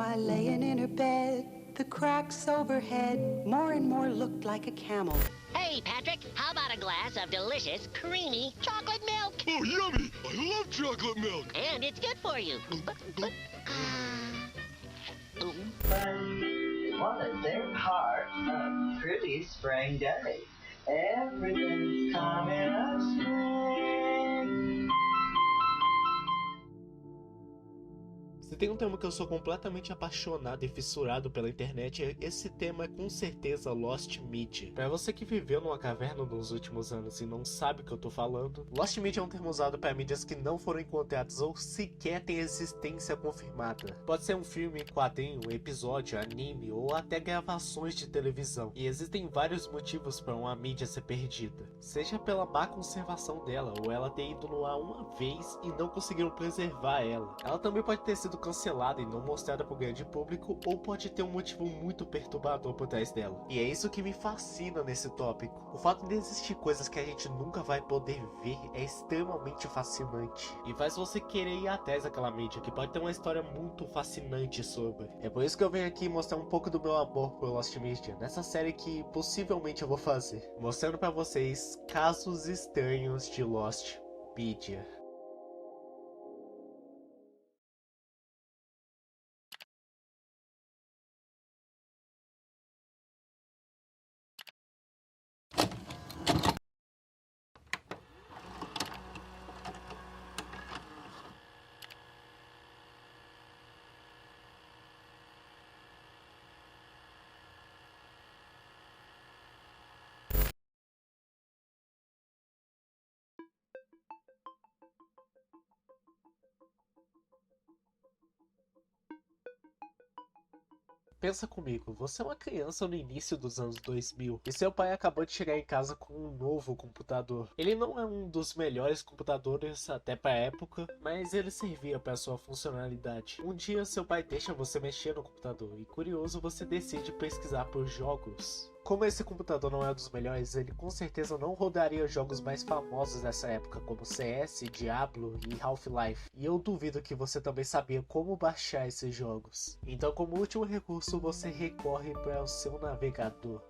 while laying in her bed, the cracks overhead more and more looked like a camel. Hey, Patrick, how about a glass of delicious, creamy chocolate milk? Oh, yummy! I love chocolate milk! And it's good for you. Wasn't their part a pretty spring day? Everything's coming up spring. Se tem um tema que eu sou completamente apaixonado e fissurado pela internet, esse tema é com certeza Lost Media. Para você que viveu numa caverna nos últimos anos e não sabe o que eu tô falando, Lost Media é um termo usado para mídias que não foram encontradas ou sequer têm existência confirmada. Pode ser um filme, quadrinho, episódio, anime ou até gravações de televisão. E existem vários motivos para uma mídia ser perdida. Seja pela má conservação dela ou ela ter ido no ar uma vez e não conseguiram preservar ela. Ela também pode ter sido cancelada e não mostrada para o grande público, ou pode ter um motivo muito perturbador por trás dela. E é isso que me fascina nesse tópico. O fato de existir coisas que a gente nunca vai poder ver é extremamente fascinante e faz você querer ir atrás daquela mídia que pode ter uma história muito fascinante sobre. É por isso que eu venho aqui mostrar um pouco do meu amor por Lost Media nessa série que possivelmente eu vou fazer, mostrando para vocês casos estranhos de Lost Media. Pensa comigo, você é uma criança no início dos anos 2000 e seu pai acabou de chegar em casa com um novo computador. Ele não é um dos melhores computadores até para a época, mas ele servia para sua funcionalidade. Um dia seu pai deixa você mexer no computador e, curioso, você decide pesquisar por jogos. Como esse computador não é dos melhores, ele com certeza não rodaria jogos mais famosos dessa época, como CS, Diablo e Half-Life. E eu duvido que você também sabia como baixar esses jogos. Então, como último recurso, você recorre para o seu navegador.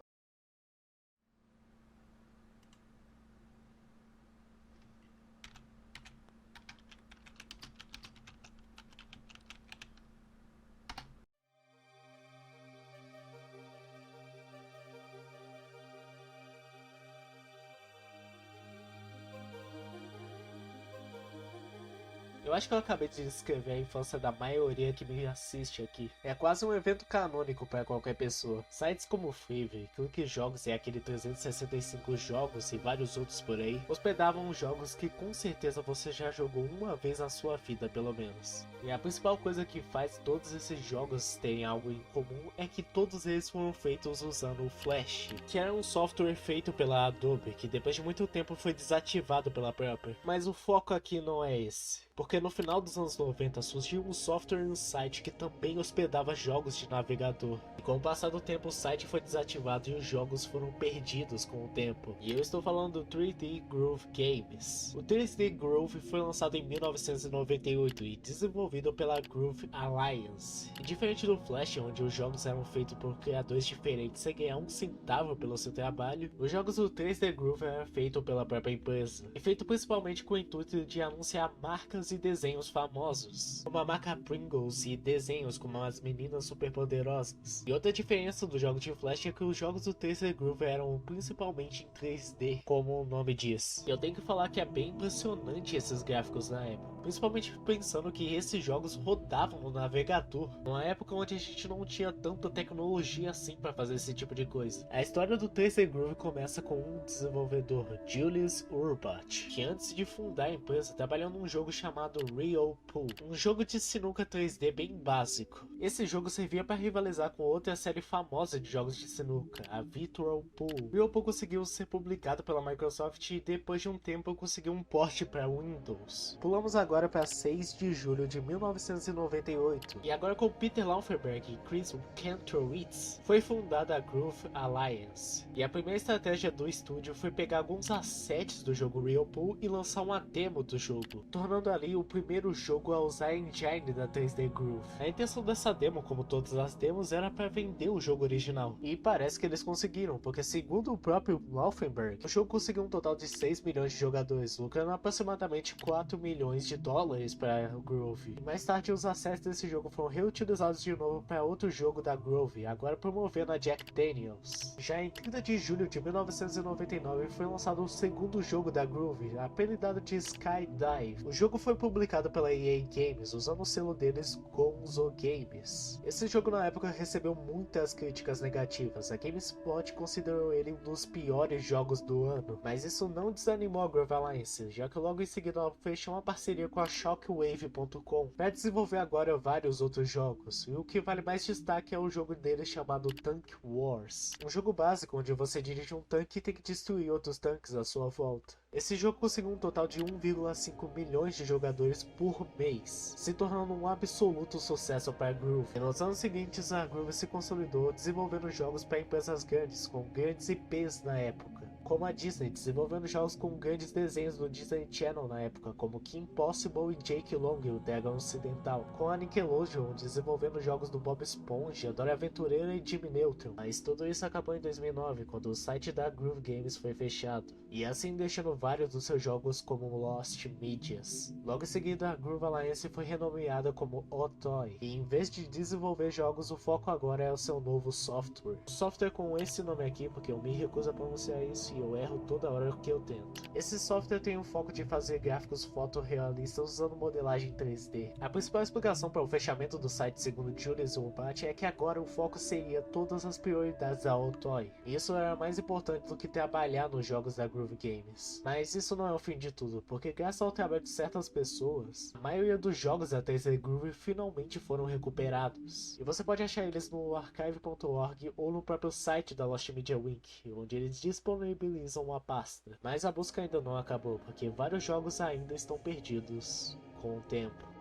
Eu acho que eu acabei de descrever a infância da maioria que me assiste aqui. É quase um evento canônico para qualquer pessoa. Sites como Fiverr, Clique Jogos e aquele 365 Jogos e vários outros por aí, hospedavam jogos que com certeza você já jogou uma vez na sua vida, pelo menos. E a principal coisa que faz todos esses jogos terem algo em comum é que todos eles foram feitos usando o Flash, que era um software feito pela Adobe, que depois de muito tempo foi desativado pela própria. Mas o foco aqui não é esse. Porque no final dos anos 90 surgiu um software no site que também hospedava jogos de navegador. E com o passar do tempo o site foi desativado e os jogos foram perdidos com o tempo. E eu estou falando do 3D Groove Games. O 3D Groove foi lançado em 1998 e desenvolvido pela Groove Alliance. E diferente do Flash, onde os jogos eram feitos por criadores diferentes sem ganhar um centavo pelo seu trabalho, os jogos do 3D Groove eram feitos pela própria empresa. E feito principalmente com o intuito de anunciar marcas e desenhos famosos, como a marca Pringles e desenhos como as meninas superpoderosas. E outra diferença dos jogos de Flash é que os jogos do 3D Groove eram principalmente em 3D, como o nome diz. E eu tenho que falar que é bem impressionante esses gráficos na época, principalmente pensando que esses jogos rodavam no navegador, numa época onde a gente não tinha tanta tecnologia assim para fazer esse tipo de coisa. A história do 3D Groove começa com um desenvolvedor, Julius Urbach, que antes de fundar a empresa trabalhou num jogo chamado Real Pool, um jogo de sinuca 3D bem básico. Esse jogo servia para rivalizar com outra série famosa de jogos de sinuca, a Virtual Pool. Real Pool conseguiu ser publicado pela Microsoft e depois de um tempo conseguiu um port para Windows. Pulamos agora para 6 de julho de 1998 e agora com Peter Laufenberg e Chris Kantorowicz foi fundada a Groove Alliance. E a primeira estratégia do estúdio foi pegar alguns assets do jogo Real Pool e lançar uma demo do jogo, tornando ali ali o primeiro jogo a usar a engine da 3D Groove. A intenção dessa demo, como todas as demos, era para vender o jogo original. E parece que eles conseguiram, porque segundo o próprio Laufenberg, o jogo conseguiu um total de 6 milhões de jogadores, lucrando aproximadamente 4 milhões de dólares para o Groove. E mais tarde os acessos desse jogo foram reutilizados de novo para outro jogo da Groove, agora promovendo a Jack Daniels. Já em 30 de julho de 1999 foi lançado o segundo jogo da Groove, apelidado de Skydive. O jogo foi publicado pela EA Games, usando o selo deles Gonzo Games. Esse jogo na época recebeu muitas críticas negativas, a GameSpot considerou ele um dos piores jogos do ano, mas isso não desanimou a Groove Alliance, já que logo em seguida ela fechou uma parceria com a Shockwave.com para desenvolver agora vários outros jogos, e o que vale mais destaque é o jogo deles chamado Tank Wars, um jogo básico onde você dirige um tanque e tem que destruir outros tanques à sua volta. Esse jogo conseguiu um total de 1,5 milhões de jogadores por mês, se tornando um absoluto sucesso para a Groove. E nos anos seguintes, a Groove se consolidou desenvolvendo jogos para empresas grandes, com grandes IPs na época, como a Disney, desenvolvendo jogos com grandes desenhos do Disney Channel na época, como Kim Possible e Jake Long e o Dragão Ocidental, com a Nickelodeon desenvolvendo jogos do Bob Esponja, Dora Aventureira e Jimmy Neutron. Mas tudo isso acabou em 2009, quando o site da Groove Games foi fechado, e assim deixando vários dos seus jogos como Lost Medias. Logo em seguida, a Groove Alliance foi renomeada como Otoy, e em vez de desenvolver jogos, o foco agora é o seu novo software. O software com esse nome aqui, porque eu me recuso a pronunciar isso e eu erro toda hora que eu tento. Esse software tem o foco de fazer gráficos fotorrealistas usando modelagem 3D. A principal explicação para o fechamento do site, segundo Julius Urbach, é que agora o foco seria todas as prioridades da Otoy. Isso era mais importante do que trabalhar nos jogos da Groove Games. Mas isso não é o fim de tudo, porque graças ao trabalho de certas pessoas, a maioria dos jogos da 3D Groove finalmente foram recuperados. E você pode achar eles no archive.org ou no próprio site da Lost Media Wiki, onde eles disponibilizam uma pasta. Mas a busca ainda não acabou, porque vários jogos ainda estão perdidos com o tempo.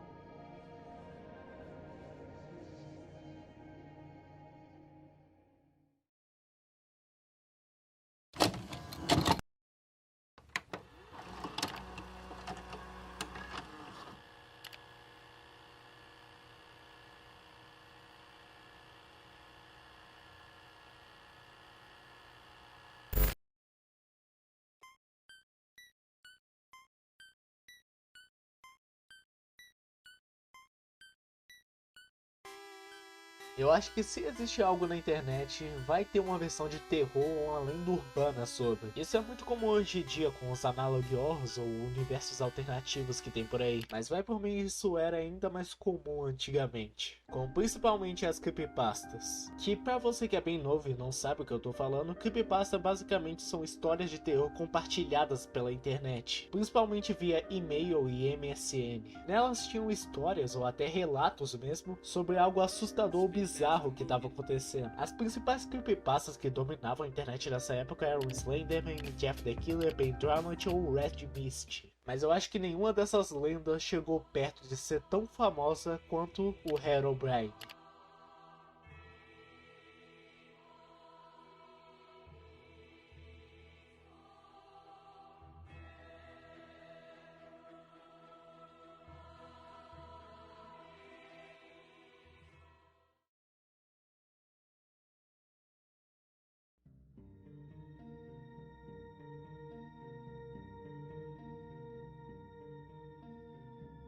Eu acho que se existe algo na internet, vai ter uma versão de terror ou uma lenda urbana sobre. Isso é muito comum hoje em dia com os analog horrors ou universos alternativos que tem por aí. Mas vai por mim, isso era ainda mais comum antigamente. Com principalmente as creepypastas. Que pra você que é bem novo e não sabe o que eu tô falando, creepypasta basicamente são histórias de terror compartilhadas pela internet. Principalmente via e-mail e MSN. Nelas tinham histórias ou até relatos mesmo sobre algo assustador ou bizarro que estava acontecendo. As principais creepypastas que dominavam a internet nessa época eram Slenderman, Jeff the Killer, Ben Drummond ou Red Mist. Mas eu acho que nenhuma dessas lendas chegou perto de ser tão famosa quanto o Herobrine.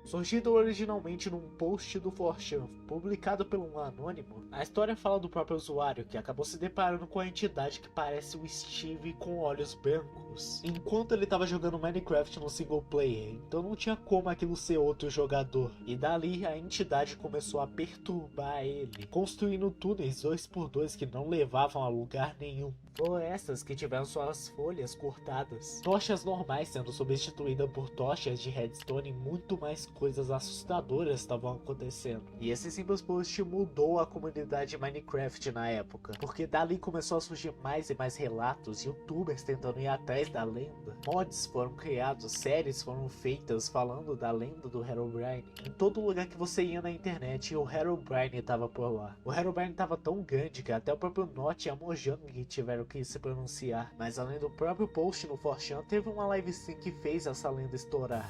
Surgido originalmente num post do 4chan, publicado por um anônimo, a história fala do próprio usuário que acabou se deparando com a entidade que parece o Steve com olhos brancos, enquanto ele estava jogando Minecraft no single player, então não tinha como aquilo ser outro jogador, e dali a entidade começou a perturbar ele, construindo túneis 2x2 que não levavam a lugar nenhum, florestas que tiveram suas folhas cortadas, tochas normais sendo substituídas por tochas de redstone e muito mais coisas assustadoras estavam acontecendo. E esse simples post mudou a comunidade de Minecraft na época, porque dali começou a surgir mais e mais relatos, youtubers tentando ir atrás da lenda, mods foram criados, séries foram feitas falando da lenda do Herobrine. Em todo lugar que você ia na internet, o Herobrine estava por lá. O Herobrine estava tão grande que até o próprio Notch e a Mojang tiveram que se pronunciar, mas além do próprio post no 4chan, teve uma live stream que fez essa lenda estourar.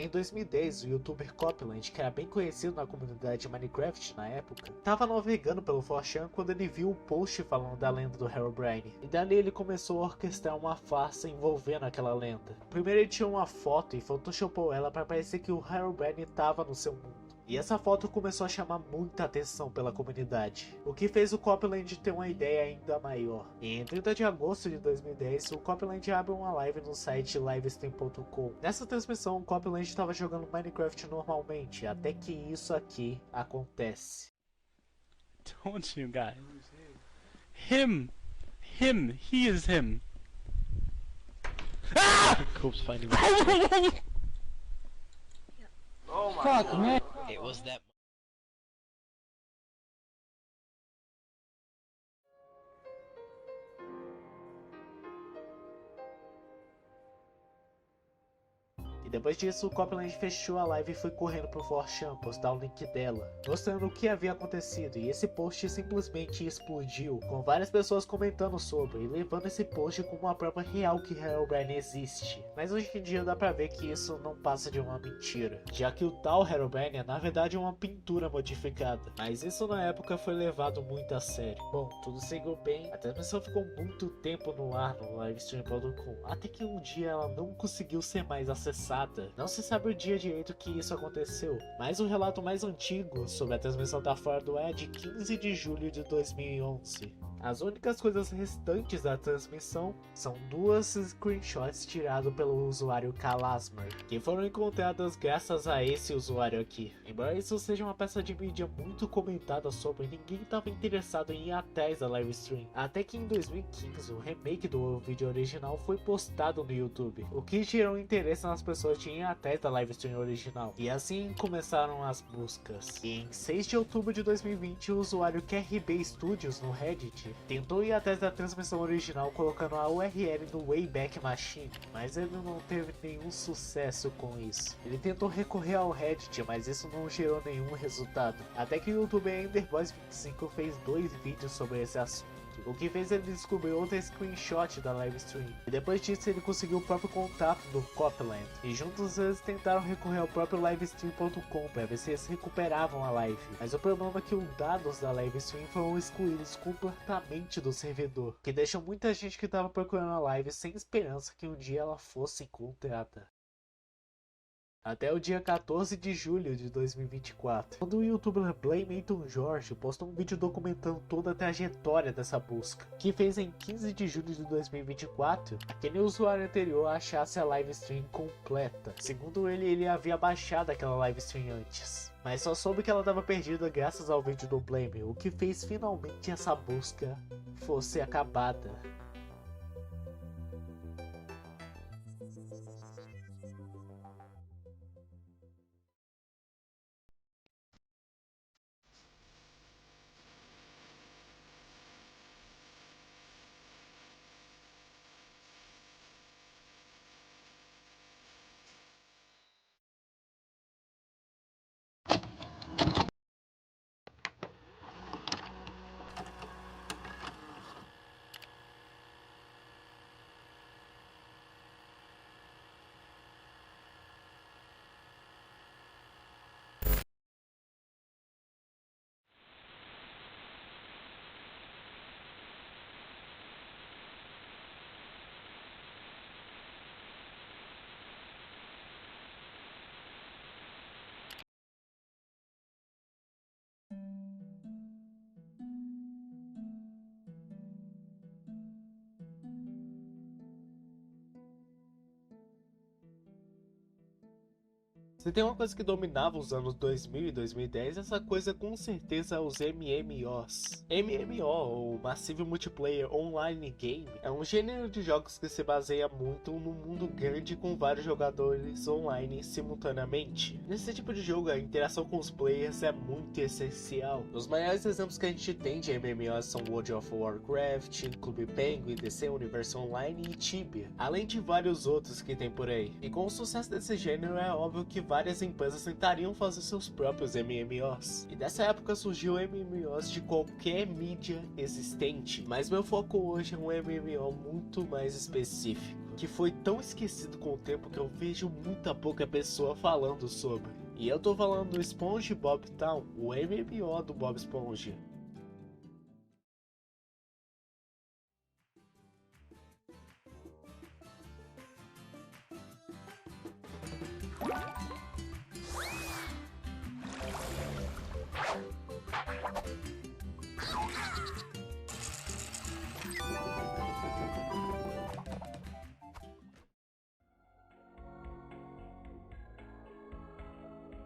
Em 2010, o youtuber Copland, que era bem conhecido na comunidade de Minecraft na época, estava navegando pelo 4chan quando ele viu um post falando da lenda do Herobrine. E dali ele começou a orquestrar uma farsa envolvendo aquela lenda. Primeiro ele tirou uma foto e photoshopou ela para parecer que o Herobrine estava no seu mundo. E essa foto começou a chamar muita atenção pela comunidade, o que fez o Copland ter uma ideia ainda maior. E em 30 de agosto de 2010, o Copland abre uma live no site livestream.com. Nessa transmissão, o Copland estava jogando Minecraft normalmente, até que isso aqui acontece. Don't you guys? Him, he is him. Ah! Corpse finding. Oh my Fuck, God. man. It was that. E depois disso, o Copland fechou a live e foi correndo pro 4chan postar o link dela, mostrando o que havia acontecido, e esse post simplesmente explodiu, com várias pessoas comentando sobre, e levando esse post como uma prova real que Herobrine existe. Mas hoje em dia dá pra ver que isso não passa de uma mentira, já que o tal Herobrine é na verdade uma pintura modificada, mas isso na época foi levado muito a sério. Bom, tudo seguiu bem, a transmissão ficou muito tempo no ar no livestream.com, até que um dia ela não conseguiu ser mais acessada. Não se sabe o dia direito que isso aconteceu, mas o relato mais antigo sobre a transmissão da Ford é de 15 de julho de 2011. As únicas coisas restantes da transmissão são duas screenshots tiradas pelo usuário Kalasmer, que foram encontradas graças a esse usuário aqui. Embora isso seja uma peça de mídia muito comentada sobre, ninguém estava interessado em ir atrás da livestream. Até que em 2015 o remake do vídeo original foi postado no YouTube, o que gerou interesse nas pessoas de ir atrás da livestream original. E assim começaram as buscas. E em 6 de outubro de 2020 o usuário QRB Studios no Reddit tentou ir atrás da transmissão original colocando a URL no Wayback Machine, mas ele não teve nenhum sucesso com isso. Ele tentou recorrer ao Reddit, mas isso não gerou nenhum resultado. Até que o youtuber Enderboys25 fez 2 vídeos sobre esse assunto, o que fez ele descobrir outra screenshot da livestream. E depois disso ele conseguiu o próprio contato do Copland, e juntos eles tentaram recorrer ao próprio livestream.com para ver se eles recuperavam a live. Mas o problema é que os dados da livestream foram excluídos completamente do servidor, que deixou muita gente que estava procurando a live sem esperança que um dia ela fosse encontrada. Até o dia 14 de julho de 2024, quando o youtuber Blameyton Jorge postou um vídeo documentando toda a trajetória dessa busca, que fez em 15 de julho de 2024, aquele usuário anterior achasse a livestream completa. Segundo ele havia baixado aquela livestream antes, mas só soube que ela estava perdida graças ao vídeo do Blame, o que fez finalmente essa busca fosse acabada. Se tem uma coisa que dominava os anos 2000 e 2010, essa coisa com certeza é os MMOs. MMO, ou Massive Multiplayer Online Game, é um gênero de jogos que se baseia muito num mundo grande com vários jogadores online simultaneamente. Nesse tipo de jogo, a interação com os players é muito essencial. Os maiores exemplos que a gente tem de MMOs são World of Warcraft, Clube Penguin, DC Universe Online e Tibia, além de vários outros que tem por aí. E com o sucesso desse gênero, é óbvio que várias empresas tentariam fazer seus próprios MMOs. E dessa época surgiu MMOs de qualquer mídia existente. Mas meu foco hoje é um MMO muito mais específico, que foi tão esquecido com o tempo que eu vejo muita pouca pessoa falando sobre. E eu tô falando do SpongeBob Town, o MMO do Bob Esponja.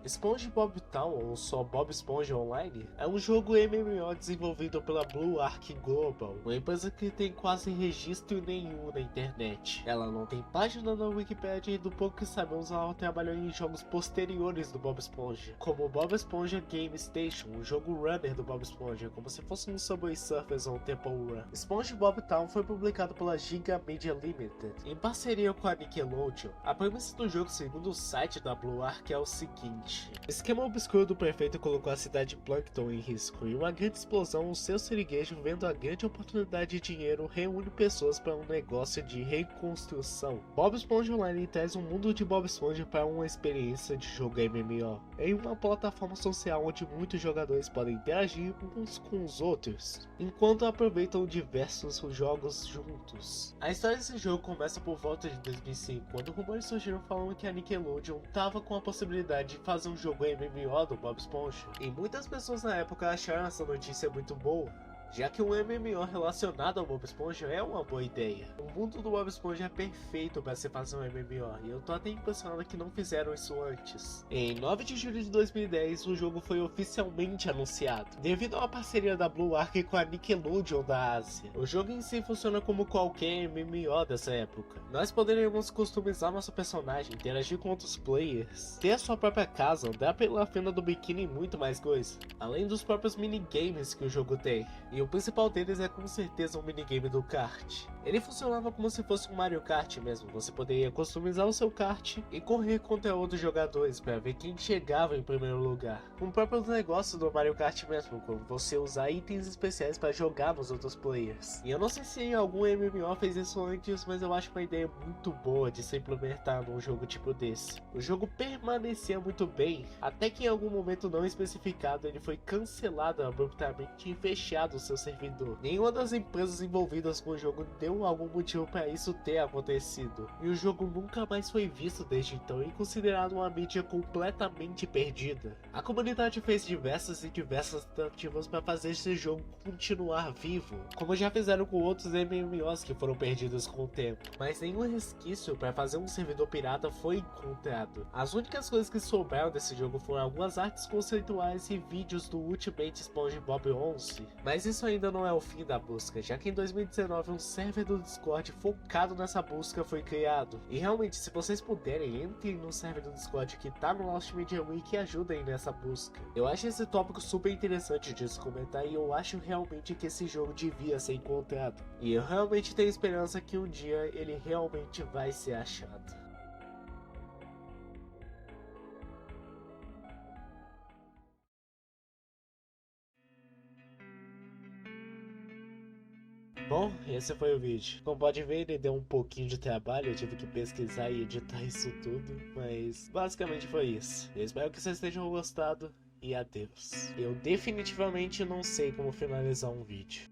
SpongeBob Town, ou só Bob Esponja Online, é um jogo MMO desenvolvido pela Blue Ark Global, uma empresa que tem quase registro nenhum na internet. Ela não tem página na Wikipedia e do pouco que sabemos ela trabalhou em jogos posteriores do Bob Esponja, como o Bob Esponja Game Station, um jogo runner do Bob Esponja, como se fosse um Subway Surfers ou um Temple Run. SpongeBob Town foi publicado pela Giga Media Limited, em parceria com a Nickelodeon. A premissa do jogo, segundo o site da Blue Ark, é o seguinte: o esquema obscuro do prefeito colocou a cidade Plankton em risco, e uma grande explosão, o seu siriguejo, vendo a grande oportunidade de dinheiro, reúne pessoas para um negócio de reconstrução. Bob Esponja Online traz um mundo de Bob Esponja para uma experiência de jogo MMO, em uma plataforma social onde muitos jogadores podem interagir uns com os outros, enquanto aproveitam diversos jogos juntos. A história desse jogo começa por volta de 2005, quando rumores surgiram falando que a Nickelodeon estava com a possibilidade de fazer um jogo MMO do Bob Esponja, e muitas pessoas na época acharam essa notícia muito boa, já que um MMO relacionado ao Bob Esponja é uma boa ideia. O mundo do Bob Esponja é perfeito para se fazer um MMO, e eu tô até impressionado que não fizeram isso antes. Em 9 de julho de 2010, o jogo foi oficialmente anunciado, devido a uma parceria da Blue Ark com a Nickelodeon da Ásia. O jogo em si funciona como qualquer MMO dessa época. Nós poderemos customizar nosso personagem, interagir com outros players, ter a sua própria casa, andar pela fenda do biquíni e muito mais coisa, além dos próprios minigames que o jogo tem. E o principal deles é com certeza um minigame do kart. Ele funcionava como se fosse um Mario Kart mesmo. Você poderia customizar o seu kart e correr contra outros jogadores para ver quem chegava em primeiro lugar. Um próprio negócio do Mario Kart mesmo, como você usar itens especiais para jogar nos outros players. E eu não sei se algum MMO fez isso antes, mas eu acho uma ideia muito boa de se implementar num jogo tipo desse. O jogo permanecia muito bem, até que em algum momento não especificado ele foi cancelado abruptamente e fechado seu servidor. Nenhuma das empresas envolvidas com o jogo deu algum motivo para isso ter acontecido, e o jogo nunca mais foi visto desde então e considerado uma mídia completamente perdida. A comunidade fez diversas tentativas para fazer esse jogo continuar vivo, como já fizeram com outros MMOs que foram perdidos com o tempo, mas nenhum resquício para fazer um servidor pirata foi encontrado. As únicas coisas que sobraram desse jogo foram algumas artes conceituais e vídeos do Ultimate SpongeBob 11, mas isso ainda não é o fim da busca, já que em 2019 um server do Discord focado nessa busca foi criado. E realmente, se vocês puderem, entrem no server do Discord que tá no Lost Media Week e ajudem nessa busca. Eu acho esse tópico super interessante de se comentar, e eu acho realmente que esse jogo devia ser encontrado. E eu realmente tenho esperança que um dia ele realmente vai ser achado. Bom, esse foi o vídeo. Como pode ver, ele deu um pouquinho de trabalho, eu tive que pesquisar e editar isso tudo, mas basicamente foi isso. Eu espero que vocês tenham gostado e adeus. Eu definitivamente não sei como finalizar um vídeo.